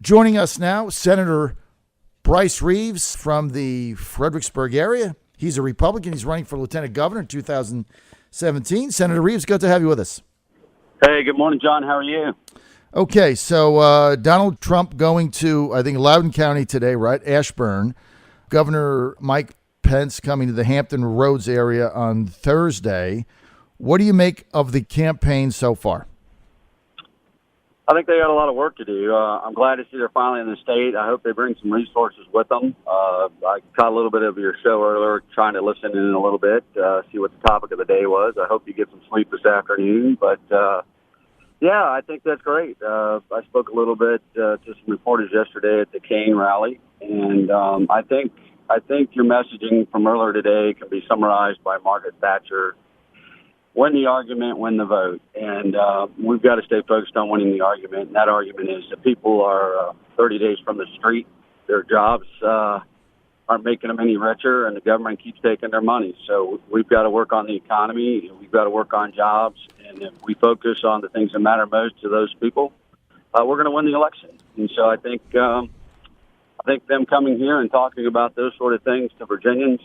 Joining us now, Senator Bryce Reeves from the Fredericksburg area. He's a Republican. He's running for lieutenant governor in 2017. Senator Reeves, good to have you with us. Hey, good morning, John. How are you? Okay, so Donald Trump going to, I think, Loudoun County today, right? Ashburn. Governor Mike Pence coming to the Hampton Roads area on Thursday. What do you make of the campaign so far? I think they got a lot of work to do. I'm glad to see they're finally in the state. I hope they bring some resources with them. I caught a little bit of your show earlier, trying to listen in a little bit, see what the topic of the day was. I hope you get some sleep this afternoon. But, yeah, I think that's great. I spoke a little bit to some reporters yesterday at the Kane rally, and I think your messaging from earlier today can be summarized by Margaret Thatcher. Win the argument, win the vote. And we've got to stay focused on winning the argument. And that argument is that people are 30 days from the street. Their jobs aren't making them any richer, and the government keeps taking their money. So we've got to work on the economy. We've got to work on jobs. And if we focus on the things that matter most to those people, we're going to win the election. And so I think them coming here and talking about those sort of things to Virginians,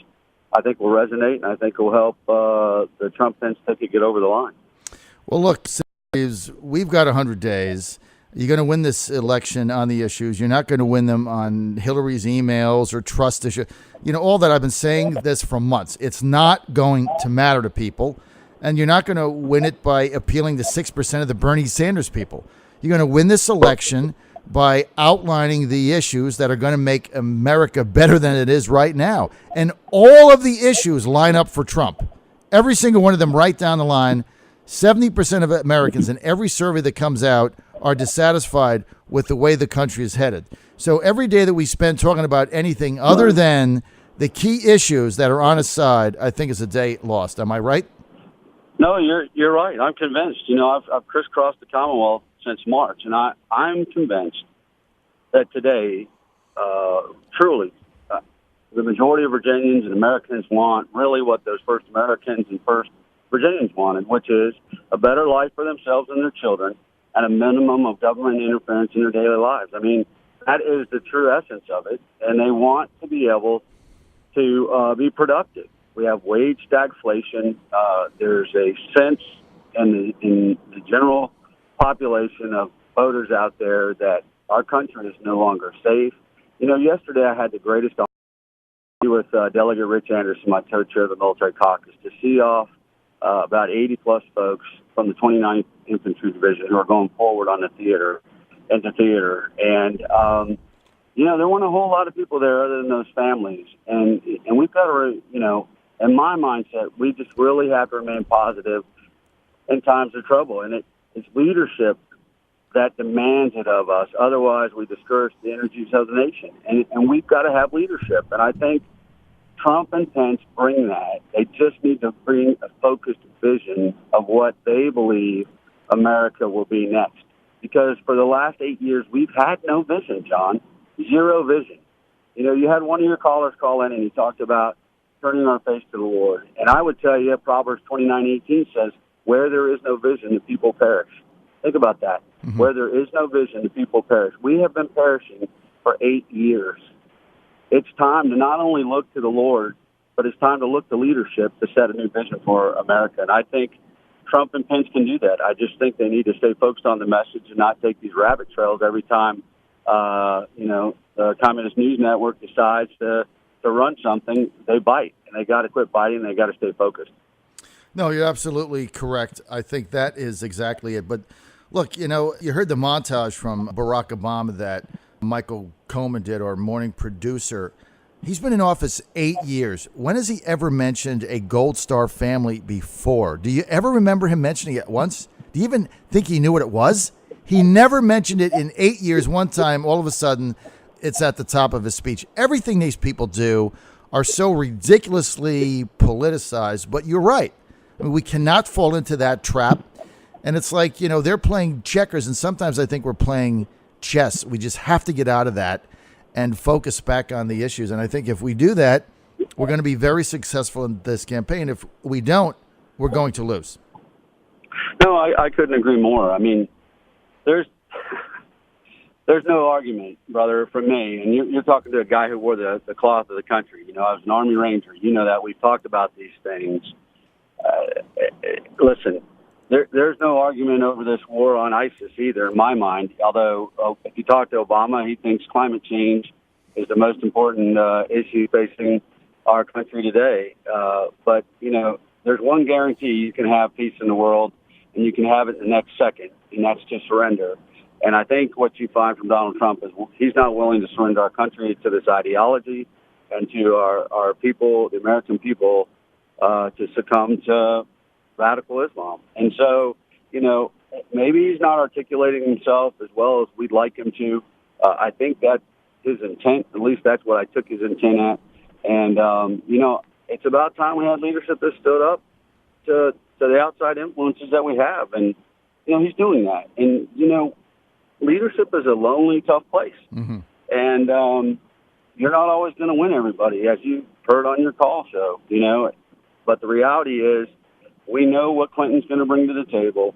I think will resonate, and I think will help the Trump-Pence ticket get over the line. Well, look, we've got 100 days. You're going to win this election on the issues. You're not going to win them on Hillary's emails or trust issues. You know, all that I've been saying this for months. It's not going to matter to people, and you're not going to win it by appealing to 6% of the Bernie Sanders people. You're going to win this election by outlining the issues that are going to make America better than it is right now. And all of the issues line up for Trump. Every single one of them right down the line. 70% of Americans in every survey that comes out are dissatisfied with the way the country is headed. So every day that we spend talking about anything other than the key issues that are on his side, I think is a day lost. Am I right? No, you're right. I'm convinced. You know, I've crisscrossed the Commonwealth since March, and I'm convinced that today, truly, the majority of Virginians and Americans want really what those first Americans and first Virginians wanted, which is a better life for themselves and their children and a minimum of government interference in their daily lives. I mean, that is the true essence of it, and they want to be able to be productive. We have wage stagflation. There's a sense in the general population of voters out there that our country is no longer safe. You know, yesterday I had the greatest honor with Delegate Rich Anderson, my co-chair of the military caucus, to see off about 80-plus folks from the 29th Infantry Division who are going forward on the theater. And, you know, there weren't a whole lot of people there other than those families. And we've got to, you know, in my mindset, we just really have to remain positive in times of trouble. And it's leadership that demands it of us. Otherwise, we discourage the energies of the nation. And we've got to have leadership. And I think Trump and Pence bring that. They just need to bring a focused vision of what they believe America will be next. Because for the last 8 years, we've had no vision, John. Zero vision. You know, you had one of your callers call in and he talked about turning our face to the Lord. And I would tell you, Proverbs 29:18 says, where there is no vision, the people perish. Think about that. Mm-hmm. Where there is no vision, the people perish. We have been perishing for 8 years. It's time to not only look to the Lord, but it's time to look to leadership to set a new vision for America. And I think Trump and Pence can do that. I just think they need to stay focused on the message and not take these rabbit trails every time, the Communist News Network decides to run something. They bite, and they got to quit biting. They got to stay focused. No, you're absolutely correct. I think that is exactly it. But look, you know, you heard the montage from Barack Obama that Michael Coleman did, our morning producer. He's been in office 8 years. When has he ever mentioned a Gold Star family before? Do you ever remember him mentioning it once? Do you even think he knew what it was? He never mentioned it in 8 years. One time, all of a sudden, it's at the top of his speech. Everything these people do are so ridiculously politicized, but you're right. I mean, we cannot fall into that trap. And it's like, you know, they're playing checkers, and sometimes I think we're playing chess. We just have to get out of that and focus back on the issues. And I think if we do that, we're going to be very successful in this campaign. If we don't, we're going to lose. No, I couldn't agree more. I mean, there's There's no argument, brother, from me. And you're talking to a guy who wore the cloth of the country. You know, I was an Army Ranger. You know that. We've talked about these things. Listen, there's no argument over this war on ISIS either, in my mind. Although, if you talk to Obama, he thinks climate change is the most important issue facing our country today. But, you know, there's one guarantee: you can have peace in the world, and you can have it the next second, and that's to surrender. And I think what you find from Donald Trump is he's not willing to surrender our country to this ideology and to our people, the American people, to succumb to radical Islam. And so, you know, maybe he's not articulating himself as well as we'd like him to. I think that's his intent. At least that's what I took his intent at. And, you know, it's about time we had leadership that stood up to the outside influences that we have. And, you know, he's doing that. And, you know, leadership is a lonely, tough place. Mm-hmm. And you're not always going to win everybody, as you heard on your call show, you know. But the reality is we know what Clinton's going to bring to the table,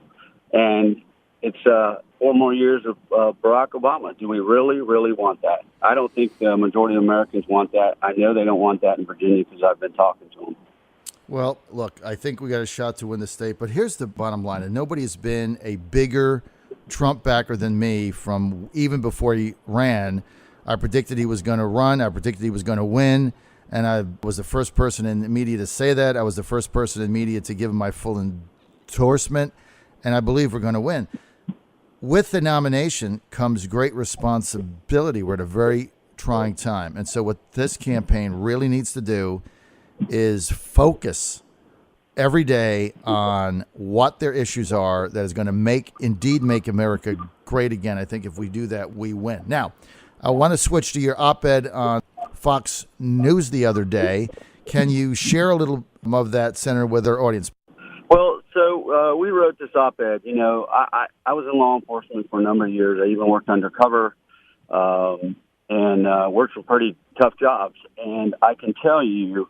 and it's 4 more years of Barack Obama. Do we really, really want that? I don't think the majority of Americans want that. I know they don't want that in Virginia because I've been talking to them. Well, look, I think we got a shot to win the state, but here's the bottom line, and nobody has been a bigger Trump backer than me from even before he ran. I predicted he was going to run. I predicted he was going to win. And I was the first person in the media to say that. I was the first person in media to give him my full endorsement. And I believe we're going to win. With the nomination comes great responsibility. We're at a very trying time. And so what this campaign really needs to do is focus every day on what their issues are that is going to make America great again. I think if we do that, we win. Now, I want to switch to your op-ed on Fox News the other day. Can you share a little of that, Senator, with our audience? Well, so we wrote this op-ed. You know, I was in law enforcement for a number of years. I even worked undercover and worked some pretty tough jobs. And I can tell you,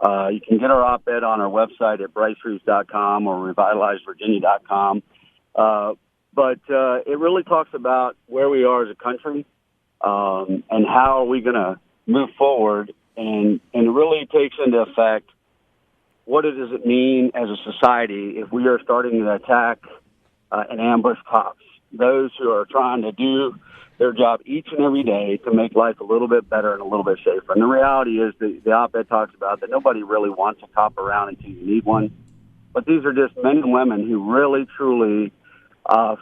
you can get our op-ed on our website at brycereeves.com or revitalizevirginia.com. But it really talks about where we are as a country and how are we going to move forward. And it really takes into effect what does it mean as a society if we are starting to attack and ambush cops, those who are trying to do their job each and every day to make life a little bit better and a little bit safer. And the reality is the op-ed talks about that nobody really wants a cop around until you need one. But these are just men and women who really, truly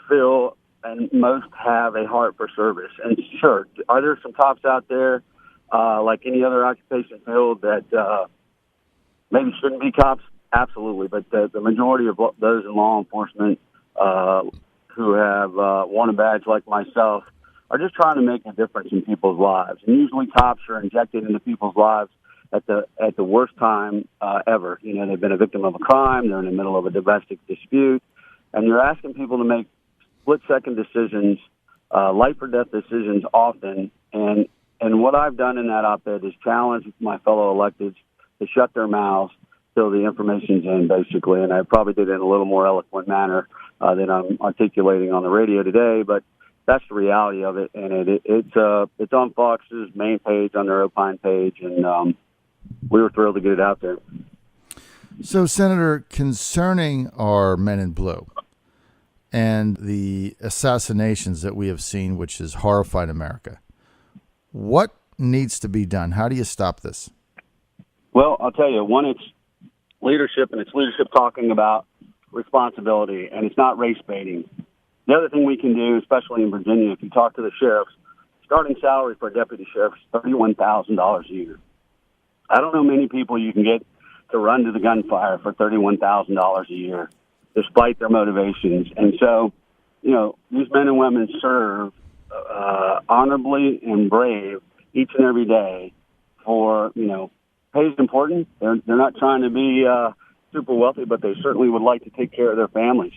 feel and most have a heart for service. And sure, are there some cops out there, like any other occupation field, that maybe shouldn't be cops? Absolutely. But the majority of those in law enforcement who have won a badge like myself are just trying to make a difference in people's lives. And usually cops are injected into people's lives at the worst time ever. You know, they've been a victim of a crime, they're in the middle of a domestic dispute, and you're asking people to make split-second decisions, life-or-death decisions often. And what I've done in that op-ed is challenge my fellow electeds to shut their mouths till the information's in, basically. And I probably did it in a little more eloquent manner than I'm articulating on the radio today, but that's the reality of it. And it's on Fox's main page, on their Opine page, and we were thrilled to get it out there. So, Senator, concerning our men in blue and the assassinations that we have seen, which has horrified America, what needs to be done? How do you stop this? Well, I'll tell you, one, it's leadership, and it's leadership talking about responsibility, and it's not race baiting. The other thing we can do, especially in Virginia, if you talk to the sheriffs, starting salary for a deputy sheriff is $31,000 a year. I don't know many people you can get to run to the gunfire for $31,000 a year, despite their motivations. And so, you know, these men and women serve honorably and brave each and every day for, you know, pay is important. They're not trying to be super wealthy, but they certainly would like to take care of their families.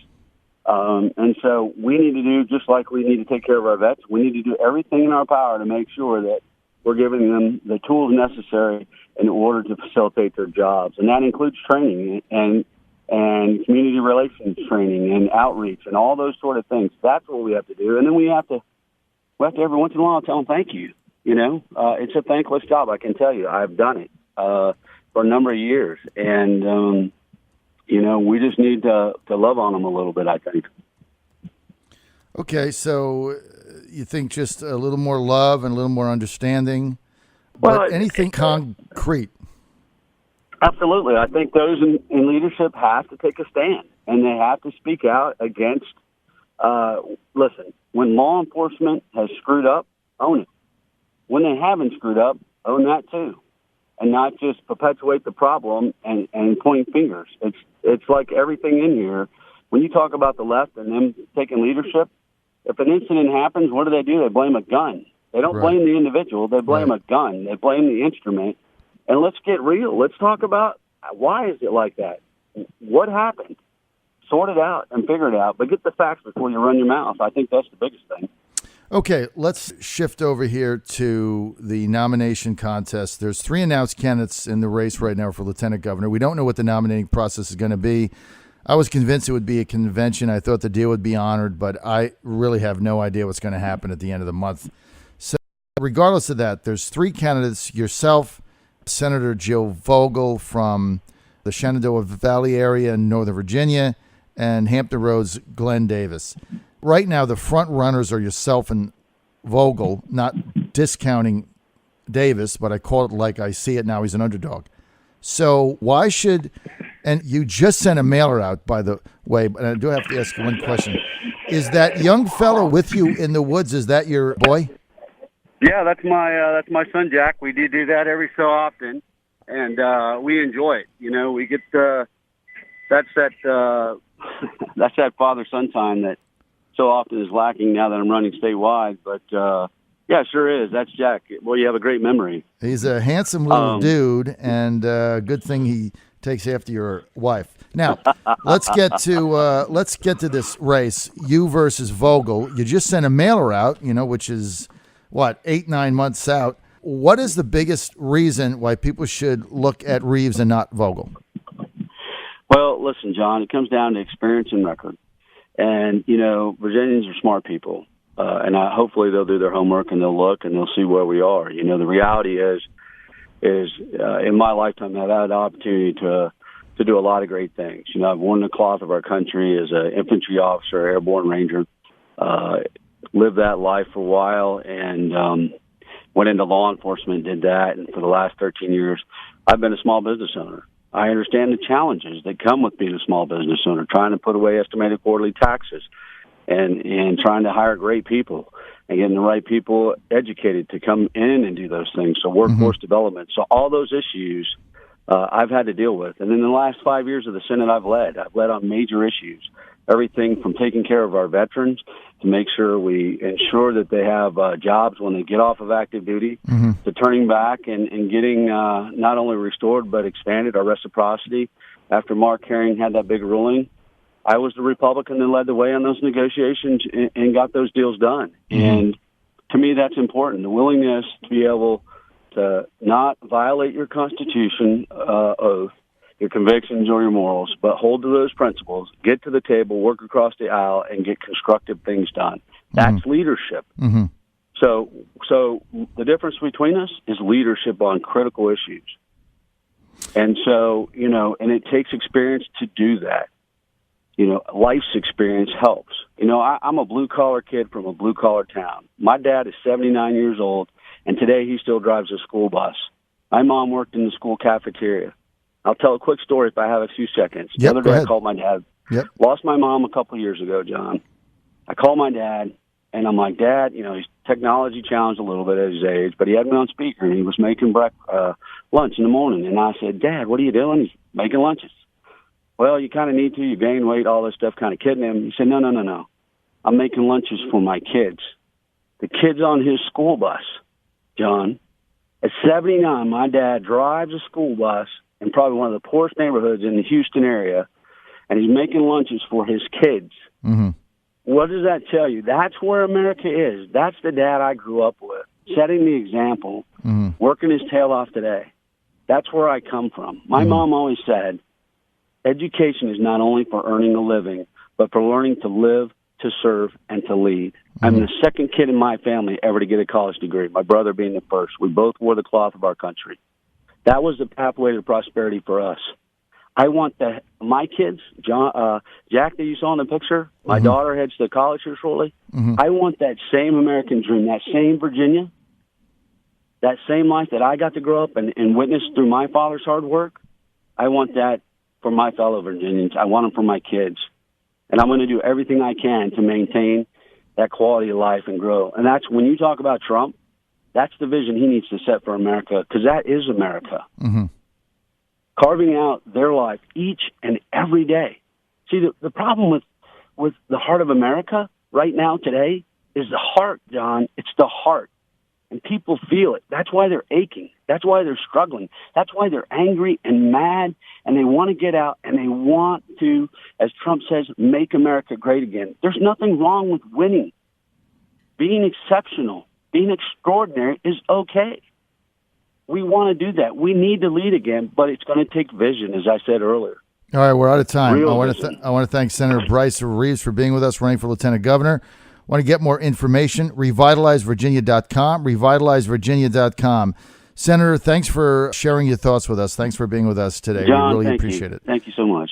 And so we need to do, just like we need to take care of our vets, we need to do everything in our power to make sure that we're giving them the tools necessary in order to facilitate their jobs. And that includes training and community relations training and outreach and all those sort of things. That's what we have to do. And then we have to we have to every once in a while tell them thank you. It's a thankless job. I can tell you, I've done it for a number of years, and we just need to love on them a little bit, I think. Okay, so you think just a little more love and a little more understanding, Well, but anything concrete? Absolutely. I think those in leadership have to take a stand, and they have to speak out against, listen, when law enforcement has screwed up, own it. When they haven't screwed up, own that too, and not just perpetuate the problem and point fingers. It's like everything in here. When you talk about the left and them taking leadership, if an incident happens, what do? They blame a gun. They don't blame the individual. They blame a gun. They blame the instrument. And let's get real. Let's talk about why is it like that? What happened? Sort it out and figure it out, but get the facts before you run your mouth. I think that's the biggest thing. Okay, let's shift over here to the nomination contest. There's 3 announced candidates in the race right now for lieutenant governor. We don't know what the nominating process is going to be. I was convinced it would be a convention. I thought the deal would be honored, but I really have no idea what's going to happen at the end of the month. So regardless of that, there's 3 candidates: yourself, Senator Jill Vogel from the Shenandoah Valley area in Northern Virginia, and Hampton Roads' Glenn Davis. Right now, the front runners are yourself and Vogel, not discounting Davis, but I call it like I see it now. He's an underdog. So why should, and you just sent a mailer out, by the way, but I do have to ask you one question. Is that young fellow with you in the woods, is that your boy? Yeah, that's my son, Jack. We do that every so often, and we enjoy it. We get that's that father-son time that so often is lacking now that I'm running statewide. But yeah, sure is. That's Jack. Well, you have a great memory. He's a handsome little dude, and good thing he takes after your wife. Now, let's get to this race. You versus Vogel. You just sent a mailer out, which is what, 8-9 months out. What is the biggest reason why people should look at Reeves and not Vogel? Well, listen, John, it comes down to experience and record. And, Virginians are smart people. And hopefully they'll do their homework and they'll look and they'll see where we are. The reality is in my lifetime, I've had the opportunity to do a lot of great things. I've worn the cloth of our country as an infantry officer, airborne ranger, lived that life for a while, and went into law enforcement, did that. And for the last 13 years, I've been a small business owner. I understand the challenges that come with being a small business owner, trying to put away estimated quarterly taxes and trying to hire great people and getting the right people educated to come in and do those things. So workforce development. So all those issues I've had to deal with. And in the last 5 years of the Senate, I've led on major issues, everything from taking care of our veterans to make sure we ensure that they have jobs when they get off of active duty, to turning back and getting not only restored but expanded our reciprocity. After Mark Herring had that big ruling, I was the Republican that led the way on those negotiations and got those deals done. And to me, that's important, the willingness to be able to not violate your Constitution oath, your convictions or your morals, but hold to those principles, get to the table, work across the aisle, and get constructive things done. That's leadership. So the difference between us is leadership on critical issues. And so, and it takes experience to do that. Life's experience helps. I'm a blue-collar kid from a blue-collar town. My dad is 79 years old, and today he still drives a school bus. My mom worked in the school cafeteria. I'll tell a quick story if I have a few seconds. The other day I called my dad. Lost my mom a couple of years ago, John. I called my dad, and I'm like, Dad, he's technology challenged a little bit at his age, but he had me on speaker, and he was making lunch in the morning. And I said, Dad, what are you doing? He's making lunches. Well, you kind of need to. You gain weight, all this stuff, kind of kidding him. He said, No. I'm making lunches for my kids. The kids on his school bus, John. At 79, my dad drives a school bus in probably one of the poorest neighborhoods in the Houston area, and he's making lunches for his kids. What does that tell you? That's where America is. That's the dad I grew up with, setting the example, working his tail off today. That's where I come from. My mom always said, education is not only for earning a living, but for learning to live, to serve and to lead. I'm the second kid in my family ever to get a college degree, my brother being the first. We both wore the cloth of our country. That was the pathway to prosperity for us. I want my kids, Jack that you saw in the picture, my daughter heads to college here shortly. I want that same American dream, that same Virginia, that same life that I got to grow up and witness through my father's hard work. I want that for my fellow Virginians. I want them for my kids. And I'm going to do everything I can to maintain that quality of life and grow. And that's when you talk about Trump, that's the vision he needs to set for America, because that is America. Carving out their life each and every day. See, the problem with the heart of America right now today is the heart, John. It's the heart. And people feel it. That's why they're aching. That's why they're struggling. That's why they're angry and mad, and they want to get out, and they want to, as Trump says, make America great again. There's nothing wrong with winning. Being exceptional, being extraordinary is okay. We want to do that. We need to lead again, but it's going to take vision, as I said earlier. All right, we're out of time. Real I want to thank Senator Bryce Reeves for being with us, running for Lieutenant Governor. Want to get more information? RevitalizeVirginia.com, RevitalizeVirginia.com. Senator, thanks for sharing your thoughts with us. Thanks for being with us today. John, we really appreciate it. Thank you so much.